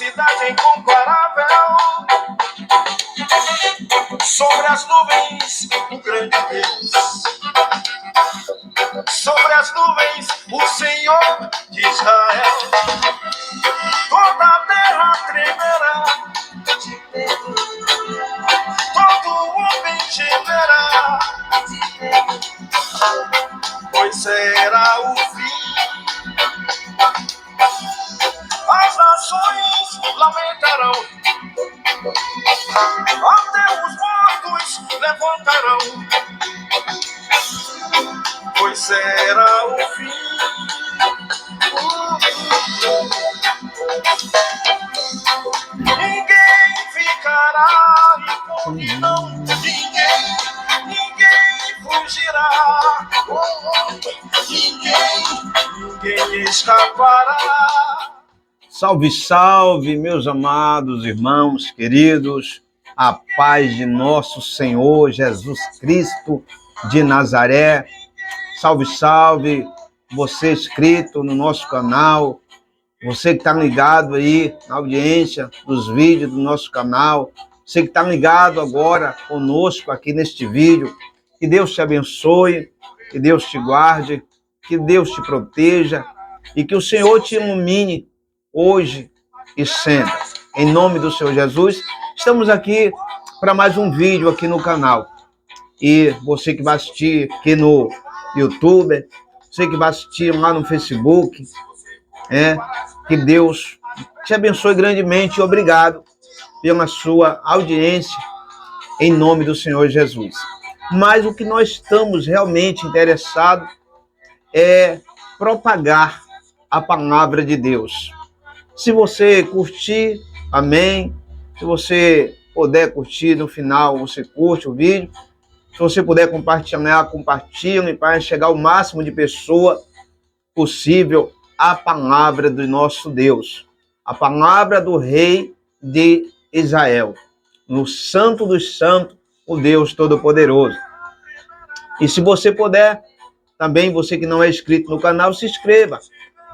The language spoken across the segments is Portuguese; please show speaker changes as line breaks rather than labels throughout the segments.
felicidade incomparável. Sobre as nuvens, o grande Deus. Sobre as nuvens, o Senhor de Israel. Toda a terra tremerá, todo homem gemerá, pois será o fim. As nações lamentarão, até os mortos levantarão, pois será o fim. Ninguém ficará impune, não. Ninguém fugirá. Ninguém escapará.
Salve, salve, meus amados irmãos queridos, a paz de nosso Senhor Jesus Cristo de Nazaré. Salve, salve, você inscrito no nosso canal, você que está ligado aí na audiência dos vídeos do nosso canal, você que está ligado agora conosco aqui neste vídeo. Que Deus te abençoe, que Deus te guarde, que Deus te proteja e que o Senhor te ilumine hoje e sempre. Em nome do Senhor Jesus, estamos aqui para mais um vídeo aqui no canal. E você que vai assistir aqui no YouTube, você que vai assistir lá no Facebook, que Deus te abençoe grandemente e obrigado pela sua audiência, em nome do Senhor Jesus. Mas o que nós estamos realmente interessados é propagar a palavra de Deus. Se você curtir, amém. Se você puder curtir no final, você curte o vídeo. Se você puder compartilhar, compartilhe para chegar ao máximo de pessoa possível a palavra do nosso Deus. A palavra do Rei de Israel. No Santo dos Santos, o Deus Todo-Poderoso. E se você puder, também você que não é inscrito no canal, se inscreva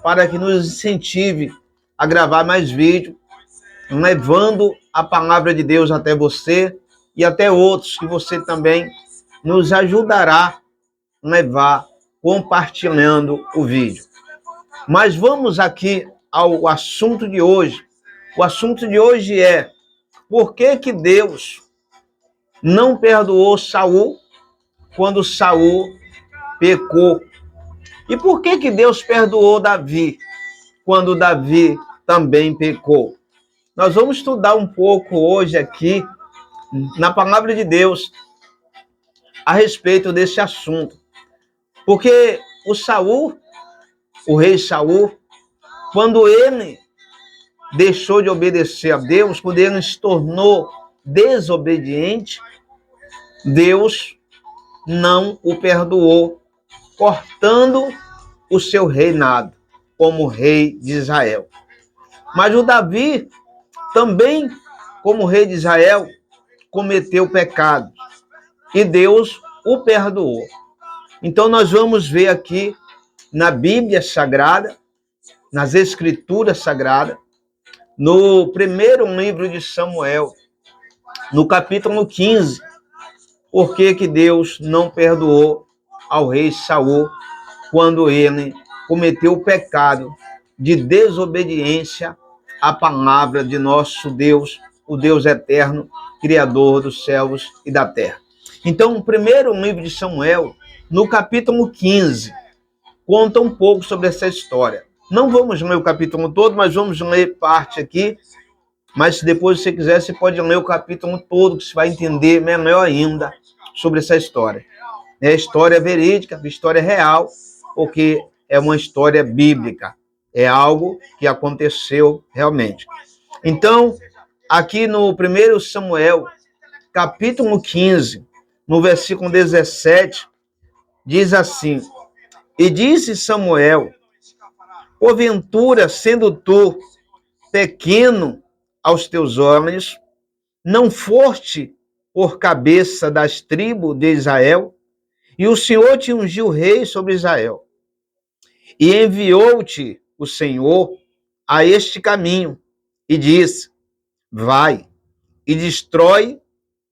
para que nos incentive a gravar mais vídeos, levando a palavra de Deus até você e até outros que você também nos ajudará a levar compartilhando o vídeo. Mas vamos aqui ao assunto de hoje. O assunto de hoje é: por que Deus não perdoou Saul quando Saul pecou? E por que Deus perdoou Davi quando Davi também pecou? Nós vamos estudar um pouco hoje aqui na palavra de Deus a respeito desse assunto. Porque o rei Saul, quando ele deixou de obedecer a Deus, quando ele se tornou desobediente, Deus não o perdoou, cortando o seu reinado como rei de Israel. Mas o Davi, também como rei de Israel, cometeu pecado e Deus o perdoou. Então nós vamos ver aqui na Bíblia Sagrada, nas Escrituras Sagradas, no primeiro livro de Samuel, no capítulo 15, por que Deus não perdoou ao rei Saul quando ele cometeu o pecado de desobediência à palavra de nosso Deus, o Deus eterno, Criador dos céus e da terra. Então, o primeiro livro de Samuel, no capítulo 15, conta um pouco sobre essa história. Não vamos ler o capítulo todo, mas vamos ler parte aqui. Mas se depois você quiser, você pode ler o capítulo todo, que você vai entender melhor ainda sobre essa história. É história verídica, história real, porque é uma história bíblica. É algo que aconteceu realmente. Então, aqui no 1 Samuel, capítulo 15, no versículo 17, diz assim: E disse Samuel, porventura, sendo tu pequeno aos teus olhos, não foste por cabeça das tribos de Israel, e o Senhor te ungiu rei sobre Israel. E enviou-te o Senhor a este caminho, e disse: vai e destrói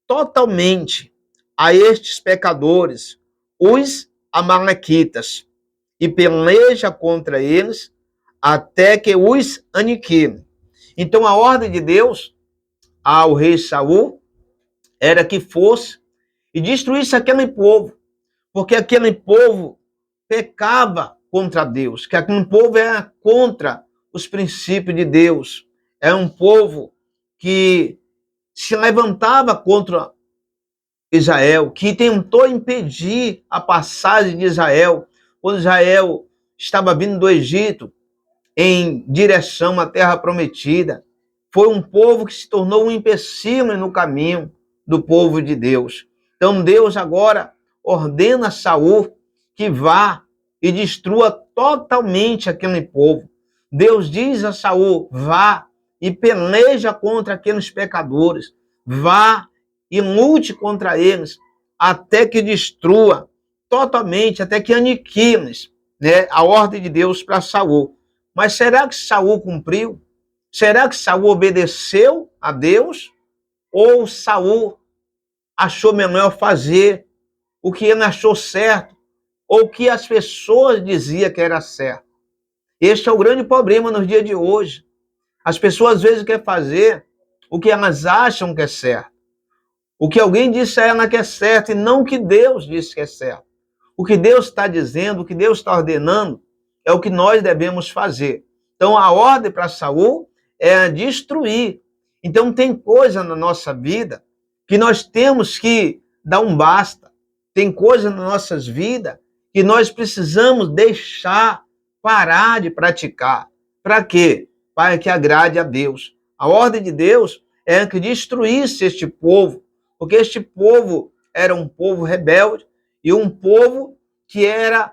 totalmente a estes pecadores, os amalequitas, e peleja contra eles até que os aniquile. Então a ordem de Deus ao rei Saul era que fosse e destruísse aquele povo, porque aquele povo pecava contra Deus, que aquele povo era contra os princípios de Deus, é um povo que se levantava contra Israel, que tentou impedir a passagem de Israel, quando Israel estava vindo do Egito em direção à terra prometida. Foi um povo que se tornou um empecilho no caminho do povo de Deus. Então Deus agora ordena a Saul que vá e destrua totalmente aquele povo. Deus diz a Saul: vá e peleja contra aqueles pecadores, vá e lute contra eles, até que destrua totalmente, até que aniquile, né, a ordem de Deus para Saul. Mas será que Saul cumpriu? Será que Saul obedeceu a Deus? Ou Saul achou melhor fazer o que ele achou certo, ou o que as pessoas diziam que era certo? Este é o grande problema nos dias de hoje. As pessoas às vezes querem fazer o que elas acham que é certo. O que alguém disse a ela que é certo e não o que Deus disse que é certo. O que Deus está dizendo, o que Deus está ordenando, é o que nós devemos fazer. Então a ordem para Saul é destruir. Então tem coisa na nossa vida que nós temos que dar um basta. Tem coisa nas nossas vidas que nós precisamos deixar, parar de praticar. Para quê? Para que agrade a Deus. A ordem de Deus é que destruísse este povo, porque este povo era um povo rebelde e um povo que era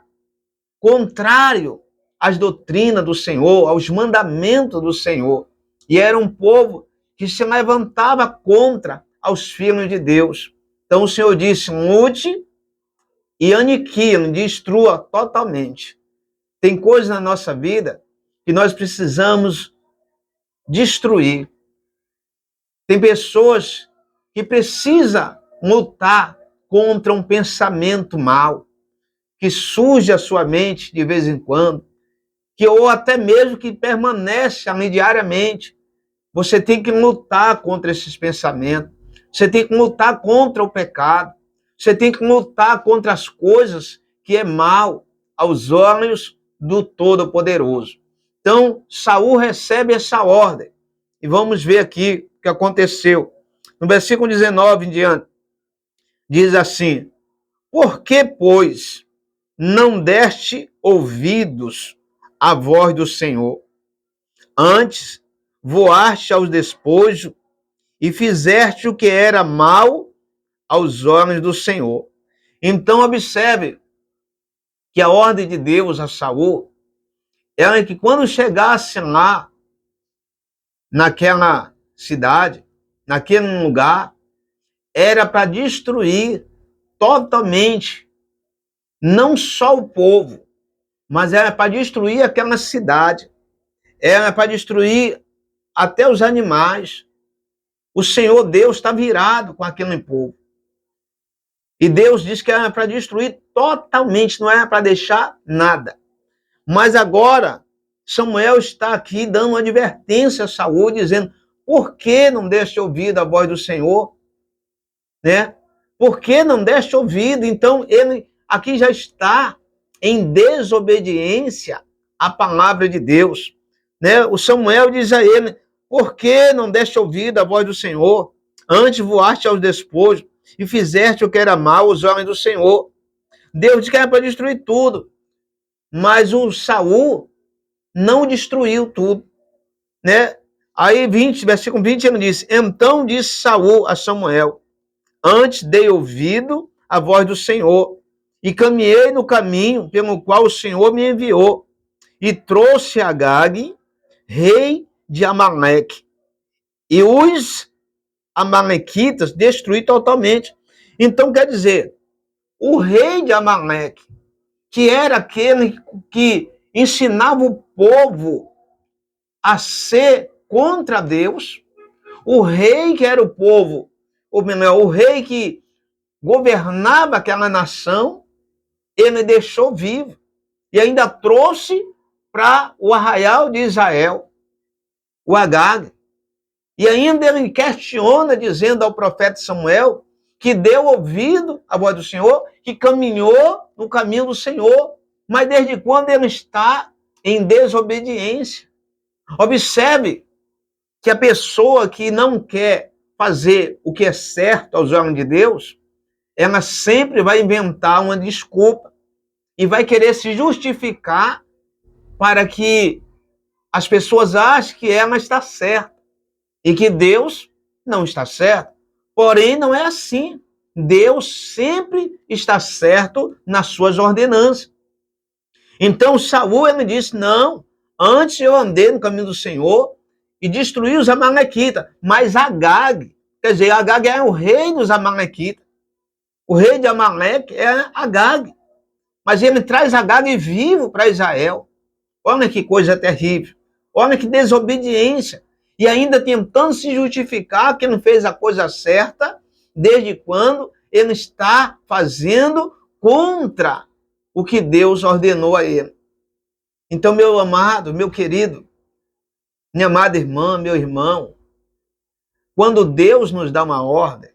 contrário às doutrinas do Senhor, aos mandamentos do Senhor. E era um povo que se levantava contra aos filhos de Deus. Então o Senhor disse: lute e aniquile, destrua totalmente. Tem coisas na nossa vida que nós precisamos destruir. Tem pessoas que precisam lutar contra um pensamento mau, que surge à sua mente de vez em quando, que ou até mesmo que permanece ali diariamente. Você tem que lutar contra esses pensamentos. Você tem que lutar contra o pecado. Você tem que lutar contra as coisas que é mal aos olhos do Todo-Poderoso. Então, Saul recebe essa ordem. E vamos ver aqui o que aconteceu. No versículo 19 em diante, diz assim: por que, pois, não deste ouvidos à voz do Senhor? Antes, voaste aos despojos e fizeste o que era mal aos olhos do Senhor. Então, observe que a ordem de Deus a Saul era que quando chegasse lá, naquela cidade, naquele lugar, era para destruir totalmente, não só o povo, mas era para destruir aquela cidade, era para destruir até os animais. O Senhor Deus está virado com aquele povo. E Deus disse que era para destruir totalmente, não era para deixar nada. Mas agora, Samuel está aqui dando uma advertência a Saul, dizendo: por que não deste ouvido a voz do Senhor? Né? Por que não deste ouvido? Então, ele aqui já está em desobediência à palavra de Deus. Né? O Samuel diz a ele: por que não deste ouvido a voz do Senhor? Antes voaste aos despojos e fizeste o que era mal aos homens do Senhor. Deus disse que era para destruir tudo. Mas o Saul não destruiu tudo. Né? Aí, versículo 20, ele diz: então disse Saul a Samuel: antes dei ouvido à voz do Senhor, e caminhei no caminho pelo qual o Senhor me enviou, e trouxe Agag, rei de Amaleque, e os amalequitas destruí totalmente. Então, quer dizer, o rei de Amaleque, que era aquele que ensinava o povo a ser contra Deus. O rei que era o povo, ou melhor, o rei que governava aquela nação, ele deixou vivo. E ainda trouxe para o arraial de Israel, o Agag. E ainda ele questiona, dizendo ao profeta Samuel, que deu ouvido à voz do Senhor, que caminhou no caminho do Senhor. Mas desde quando ele está em desobediência? Observe que a pessoa que não quer fazer o que é certo aos olhos de Deus, ela sempre vai inventar uma desculpa e vai querer se justificar para que as pessoas achem que ela está certa e que Deus não está certo. Porém, não é assim. Deus sempre está certo nas suas ordenanças. Então, Saul, ele disse, não, antes eu andei no caminho do Senhor e destruí os amalequitas, mas Agag, quer dizer, Agag é o rei dos amalequitas. O rei de Amaleque é Agag. Mas ele traz Agag vivo para Israel. Olha que coisa terrível. Olha que desobediência. E ainda tentando se justificar que não fez a coisa certa, desde quando ele está fazendo contra o que Deus ordenou a ele. Então, meu amado, meu querido, minha amada irmã, meu irmão, quando Deus nos dá uma ordem,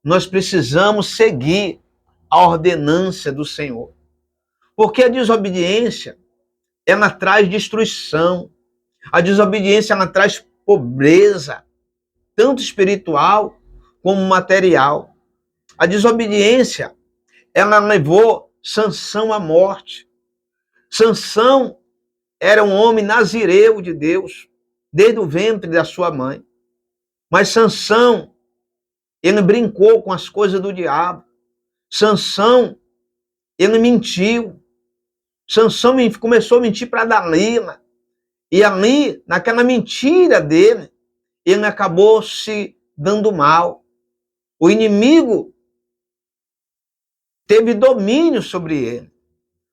nós precisamos seguir a ordenância do Senhor. Porque a desobediência, ela traz destruição. A desobediência, ela traz pobreza, tanto espiritual como material. A desobediência, ela levou Sansão à morte. Sansão era um homem nazireu de Deus, desde o ventre da sua mãe. Mas Sansão, ele brincou com as coisas do diabo. Sansão, ele mentiu. Sansão começou a mentir para Dalila. E ali, naquela mentira dele, ele acabou se dando mal. O inimigo teve domínio sobre ele,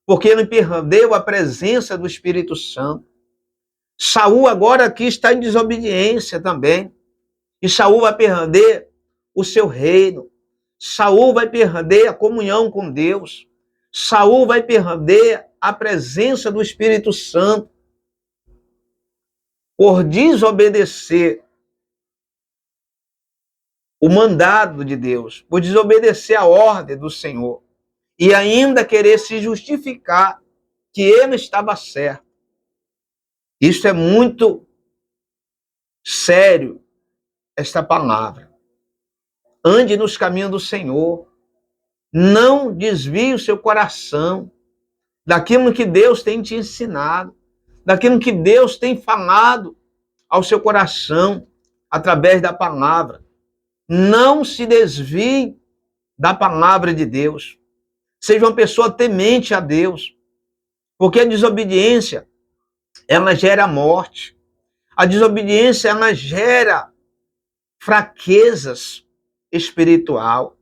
porque ele perdeu a presença do Espírito Santo. Saul agora aqui está em desobediência também. E Saul vai perder o seu reino. Saul vai perder a comunhão com Deus. Saul vai perder a presença do Espírito Santo por desobedecer o mandado de Deus, por desobedecer a ordem do Senhor e ainda querer se justificar que ele estava certo. Isso é muito sério, esta palavra. Ande nos caminhos do Senhor. Não desvie o seu coração daquilo que Deus tem te ensinado, daquilo que Deus tem falado ao seu coração através da palavra. Não se desvie da palavra de Deus. Seja uma pessoa temente a Deus, porque a desobediência, ela gera morte. A desobediência, ela gera fraquezas espiritual.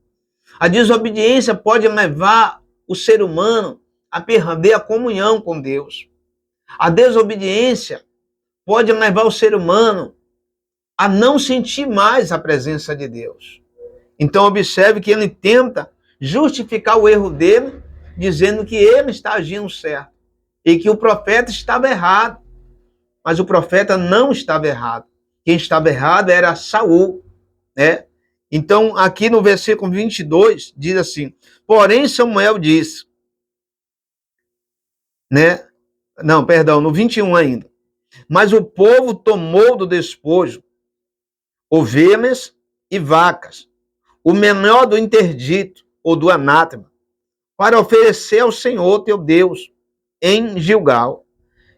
A desobediência pode levar o ser humano a perder a comunhão com Deus. A desobediência pode levar o ser humano a não sentir mais a presença de Deus. Então observe que ele tenta justificar o erro dele, dizendo que ele está agindo certo e que o profeta estava errado. Mas o profeta não estava errado. Quem estava errado era Saul, né? Então, aqui no versículo 22, diz assim, porém Samuel disse, né? Não, perdão, no 21 ainda. Mas o povo tomou do despojo ovelhas e vacas, o menor do interdito ou do anátema, para oferecer ao Senhor teu Deus em Gilgal.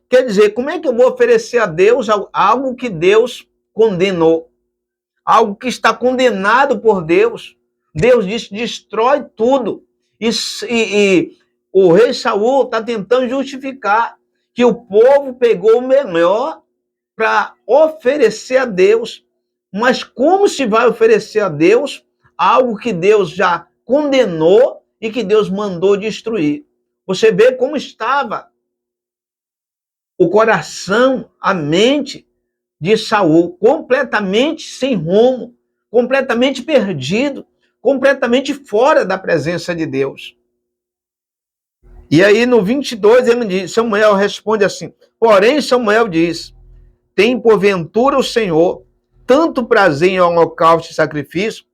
Quer dizer, como é que eu vou oferecer a Deus algo que Deus condenou? Algo que está condenado por Deus. Deus disse, destrói tudo. E o rei Saul está tentando justificar que o povo pegou o melhor para oferecer a Deus. Mas como se vai oferecer a Deus algo que Deus já condenou e que Deus mandou destruir? Você vê como estava o coração, a mente de Saul, completamente sem rumo, completamente perdido, completamente fora da presença de Deus. E aí no 22 ele diz, Samuel responde assim, porém Samuel diz, tem porventura o Senhor tanto prazer em holocausto e sacrifício,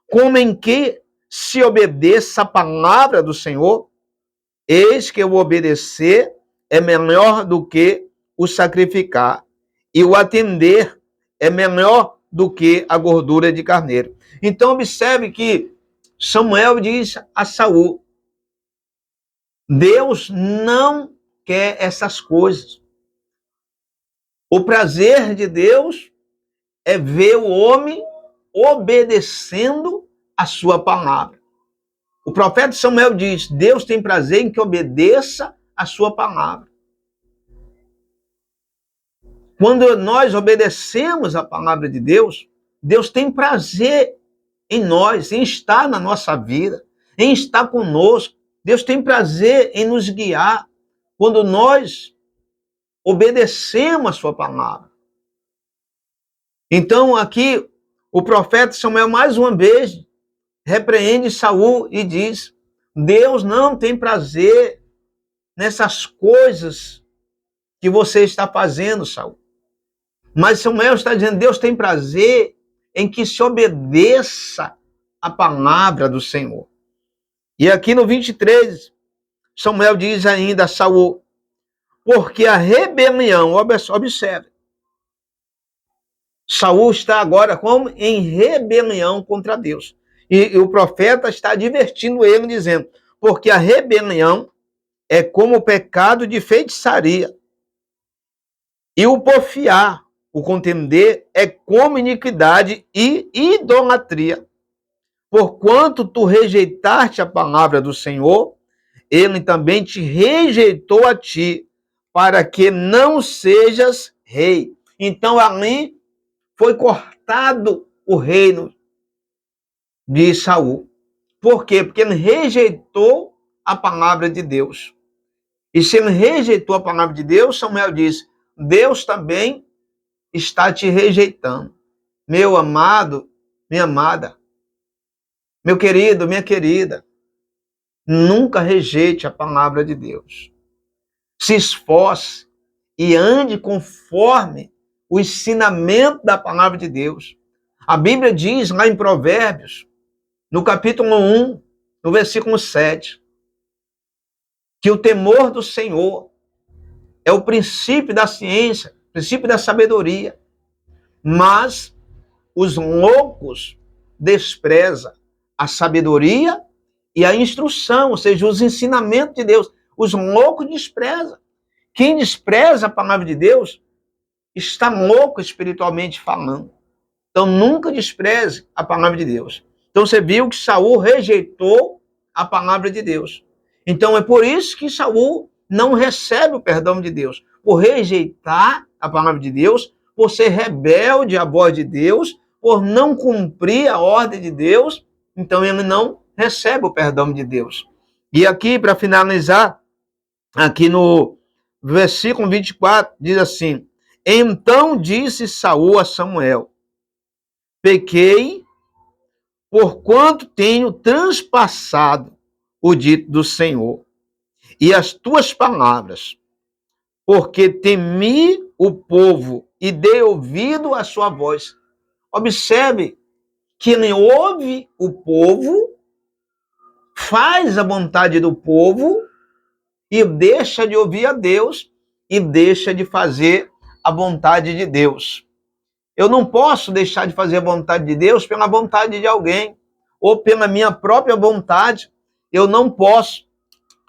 como em que se obedeça a palavra do Senhor? Eis que o obedecer é melhor do que o sacrificar, e o atender é melhor do que a gordura de carneiro. Então observe que Samuel diz a Saul, Deus não quer essas coisas. O prazer de Deus é ver o homem obedecendo a sua palavra. O profeta Samuel diz, Deus tem prazer em que obedeça a sua palavra. Quando nós obedecemos a palavra de Deus, Deus tem prazer em nós, em estar na nossa vida, em estar conosco. Deus tem prazer em nos guiar quando nós obedecemos a sua palavra. Então aqui o profeta Samuel mais uma vez repreende Saul e diz, Deus não tem prazer nessas coisas que você está fazendo, Saul. Mas Samuel está dizendo, Deus tem prazer em que se obedeça a palavra do Senhor. E aqui no 23, Samuel diz ainda a Saul, porque a rebelião, observe, Saul está agora como em rebelião contra Deus. E o profeta está advertindo ele, dizendo, porque a rebelião é como o pecado de feitiçaria. E o porfiar, o contender, é como iniquidade e idolatria. Porquanto tu rejeitaste a palavra do Senhor, ele também te rejeitou a ti, para que não sejas rei. Então ali foi cortado o reino de Saul. Por quê? Porque ele rejeitou a palavra de Deus. E se ele rejeitou a palavra de Deus, Samuel diz, Deus também está te rejeitando. Meu amado, minha amada, meu querido, minha querida, nunca rejeite a palavra de Deus. Se esforce e ande conforme o ensinamento da palavra de Deus. A Bíblia diz lá em Provérbios, no capítulo 1, no versículo 7, que o temor do Senhor é o princípio da ciência, o princípio da sabedoria. Mas os loucos desprezam a sabedoria e a instrução, ou seja, os ensinamentos de Deus. Os loucos desprezam. Quem despreza a palavra de Deus está louco espiritualmente falando. Então nunca despreze a palavra de Deus. Então você viu que Saul rejeitou a palavra de Deus. Então é por isso que Saul não recebe o perdão de Deus, por rejeitar a palavra de Deus, por ser rebelde à voz de Deus, por não cumprir a ordem de Deus, então ele não recebe o perdão de Deus. E aqui, para finalizar, aqui no versículo 24, diz assim, então disse Saul a Samuel, pequei, porquanto tenho transpassado o dito do Senhor e as tuas palavras, porque temi o povo e dei ouvido à sua voz. Observe que ele ouve o povo, faz a vontade do povo e deixa de ouvir a Deus e deixa de fazer a vontade de Deus. Eu não posso deixar de fazer a vontade de Deus pela vontade de alguém ou pela minha própria vontade. Eu não posso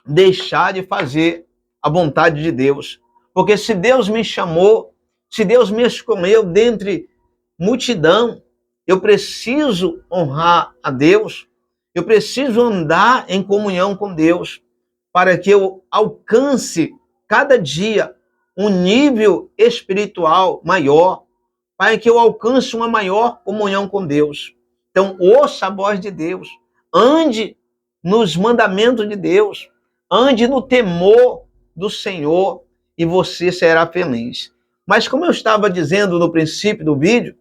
deixar de fazer a vontade de Deus. Porque se Deus me chamou, se Deus me escolheu dentre multidão, eu preciso honrar a Deus, eu preciso andar em comunhão com Deus, para que eu alcance cada dia um nível espiritual maior, para que eu alcance uma maior comunhão com Deus. Então, ouça a voz de Deus, ande nos mandamentos de Deus, ande no temor do Senhor e você será feliz. Mas como eu estava dizendo no princípio do vídeo,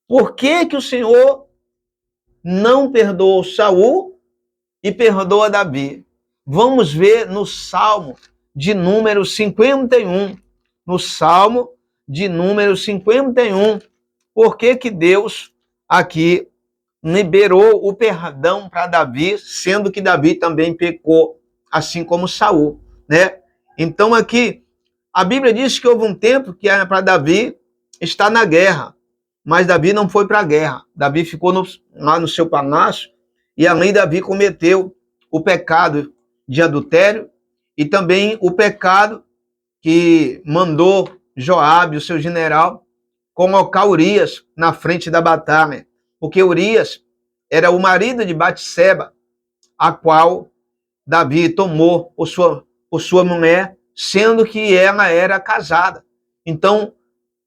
por que que o Senhor não perdoou Saul e perdoa Davi? Vamos ver no Salmo de número 51. No Salmo de número 51, por que que Deus aqui liberou o perdão para Davi, sendo que Davi também pecou, assim como Saul, né? Então aqui a Bíblia diz que houve um tempo que era para Davi estar na guerra, mas Davi não foi para a guerra. Davi ficou lá no seu palácio e ali Davi cometeu o pecado de adultério e também o pecado que mandou Joabe, o seu general, colocar Urias na frente da batalha, porque Urias era o marido de Batseba, a qual Davi tomou por sua mulher, sendo que ela era casada. Então,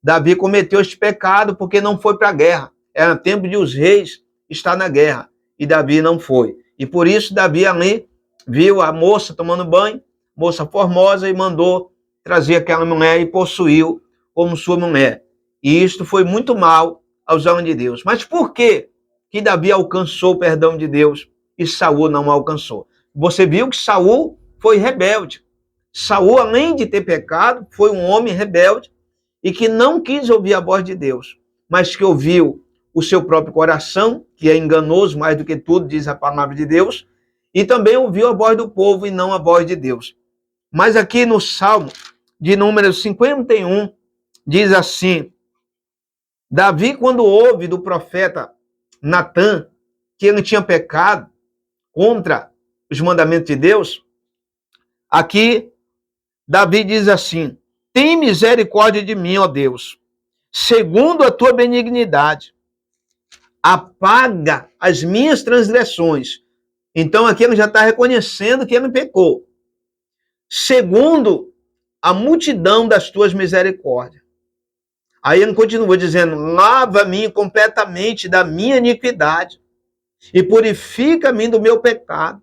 Davi cometeu este pecado porque não foi para a guerra. Era tempo de os reis estar na guerra, e Davi não foi. E por isso Davi ali viu a moça tomando banho, moça formosa, e mandou trazer aquela mulher e possuiu como sua mulher. E isto foi muito mal aos olhos de Deus. Mas por que que Davi alcançou o perdão de Deus e Saul não alcançou? Você viu que Saul foi rebelde. Saul, além de ter pecado, foi um homem rebelde e que não quis ouvir a voz de Deus, mas que ouviu o seu próprio coração, que é enganoso mais do que tudo, diz a palavra de Deus, e também ouviu a voz do povo e não a voz de Deus. Mas aqui no Salmo de número 51, diz assim: Davi, quando ouve do profeta Natã que ele tinha pecado contra os mandamentos de Deus, aqui Davi diz assim: tem misericórdia de mim, ó Deus, segundo a tua benignidade, apaga as minhas transgressões. Então aqui ele já está reconhecendo que ele pecou. Segundo a multidão das tuas misericórdias. Aí ele continua dizendo: lava-me completamente da minha iniquidade e purifica-me do meu pecado,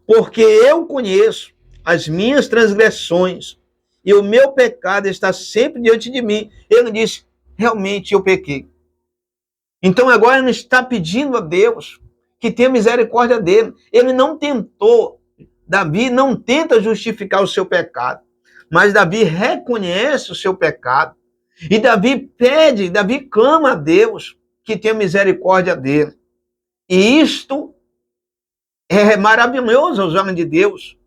porque eu conheço as minhas transgressões e o meu pecado está sempre diante de mim. Ele disse: realmente eu pequei. Então agora ele está pedindo a Deus que tenha misericórdia dele. Ele não tentou, Davi não tenta justificar o seu pecado, mas Davi reconhece o seu pecado. E Davi pede, Davi clama a Deus que tenha misericórdia dele. E isto é maravilhoso aos olhos de Deus.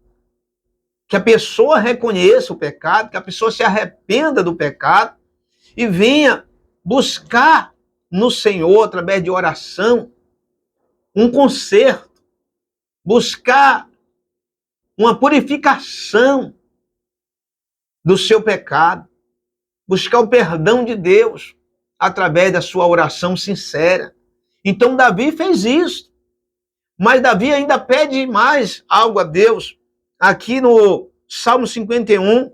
Que a pessoa reconheça o pecado, que a pessoa se arrependa do pecado e venha buscar no Senhor, através de oração, um conserto, buscar uma purificação do seu pecado, buscar o perdão de Deus através da sua oração sincera. Então Davi fez isso, mas Davi ainda pede mais algo a Deus. Aqui no Salmo 51,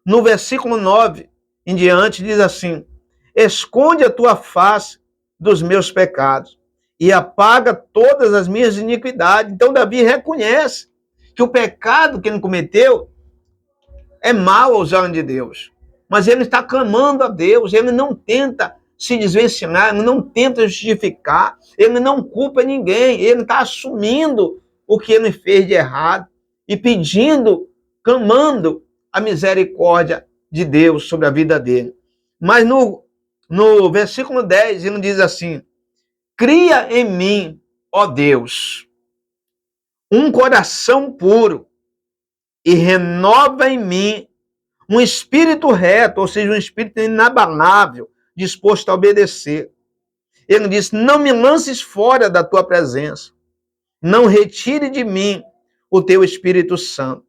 no versículo 9 em diante, diz assim: esconde a tua face dos meus pecados e apaga todas as minhas iniquidades. Então Davi reconhece que o pecado que ele cometeu é mau aos olhos de Deus, mas ele está clamando a Deus, ele não tenta se desvencilhar, ele não tenta justificar, ele não culpa ninguém, ele está assumindo o que ele fez de errado e pedindo, clamando a misericórdia de Deus sobre a vida dele. Mas no versículo 10, ele diz assim: cria em mim, ó Deus, um coração puro e renova em mim um espírito reto, ou seja, um espírito inabalável, disposto a obedecer. Ele diz: não me lances fora da tua presença, não retire de mim o teu Espírito Santo.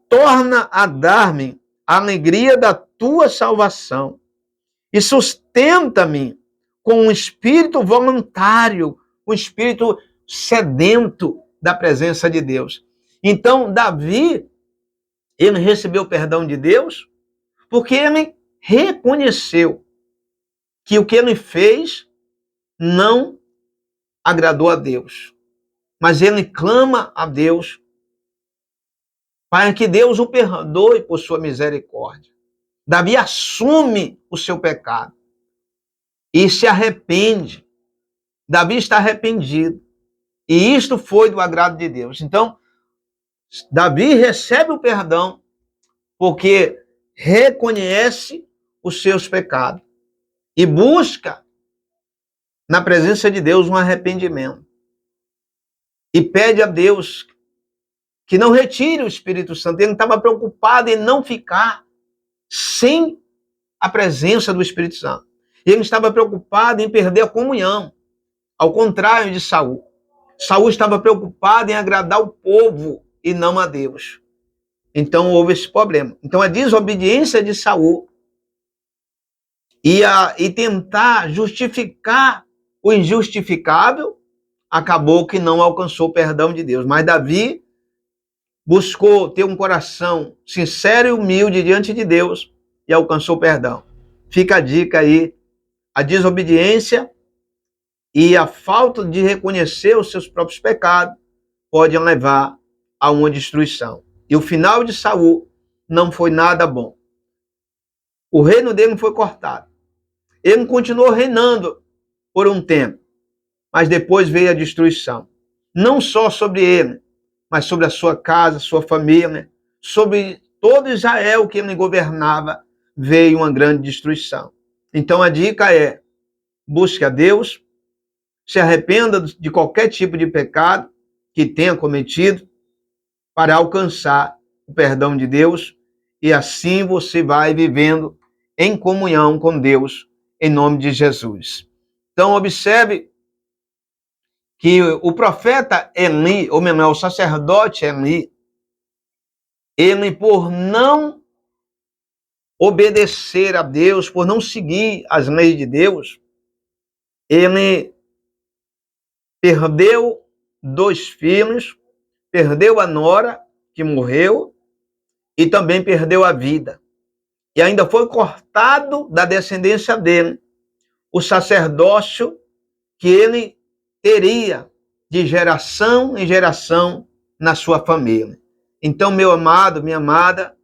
Torna a dar-me a alegria da tua salvação e sustenta-me com um espírito voluntário, um espírito sedento da presença de Deus. Então, Davi, ele recebeu o perdão de Deus porque ele reconheceu que o que ele fez não agradou a Deus. Mas ele clama a Deus para que Deus o perdoe por sua misericórdia. Davi assume o seu pecado e se arrepende. Davi está arrependido. E isto foi do agrado de Deus. Então, Davi recebe o perdão porque reconhece os seus pecados e busca na presença de Deus um arrependimento. E pede a Deus que não retire o Espírito Santo. Ele estava preocupado em não ficar sem a presença do Espírito Santo. Ele estava preocupado em perder a comunhão, ao contrário de Saul. Saul estava preocupado em agradar o povo e não a Deus. Então houve esse problema. Então a desobediência de Saul e tentar justificar o injustificável acabou que não alcançou o perdão de Deus. Mas Davi buscou ter um coração sincero e humilde diante de Deus e alcançou o perdão. Fica a dica aí, a desobediência e a falta de reconhecer os seus próprios pecados podem levar a uma destruição. E o final de Saul não foi nada bom. O reino dele foi cortado. Ele continuou reinando por um tempo, mas depois veio a destruição. Não só sobre ele, mas sobre a sua casa, sua família, sobre todo Israel que ele governava, veio uma grande destruição. Então a dica é: busque a Deus, se arrependa de qualquer tipo de pecado que tenha cometido para alcançar o perdão de Deus e assim você vai vivendo em comunhão com Deus, em nome de Jesus. Então observe que o profeta Eli, ou melhor, o sacerdote Eli, ele por não obedecer a Deus, por não seguir as leis de Deus, ele perdeu 2 filhos, perdeu a nora, que morreu, e também perdeu a vida. E ainda foi cortado da descendência dele o sacerdócio que ele teria de geração em geração na sua família. Então, meu amado, minha amada,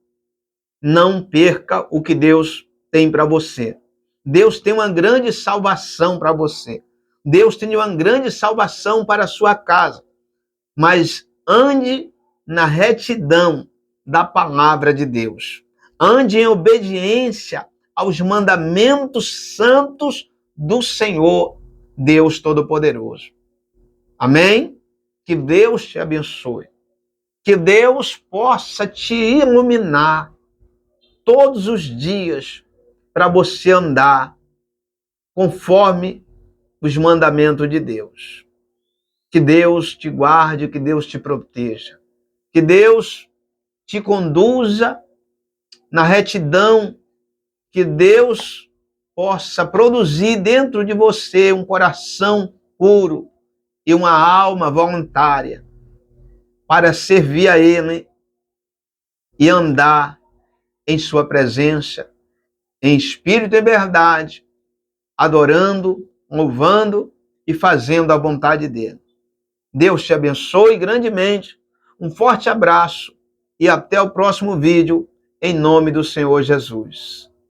não perca o que Deus tem para você. Deus tem uma grande salvação para você. Deus tem uma grande salvação para a sua casa. Mas ande na retidão da palavra de Deus. Ande em obediência aos mandamentos santos do Senhor, Deus Todo-Poderoso. Amém? Que Deus te abençoe. Que Deus possa te iluminar todos os dias para você andar conforme os mandamentos de Deus. Que Deus te guarde, que Deus te proteja. Que Deus te conduza na retidão, que Deus possa produzir dentro de você um coração puro e uma alma voluntária para servir a Ele e andar em sua presença, em espírito e verdade, adorando, louvando e fazendo a vontade dEle. Deus te abençoe grandemente. Um forte abraço e até o próximo vídeo, em nome do Senhor Jesus.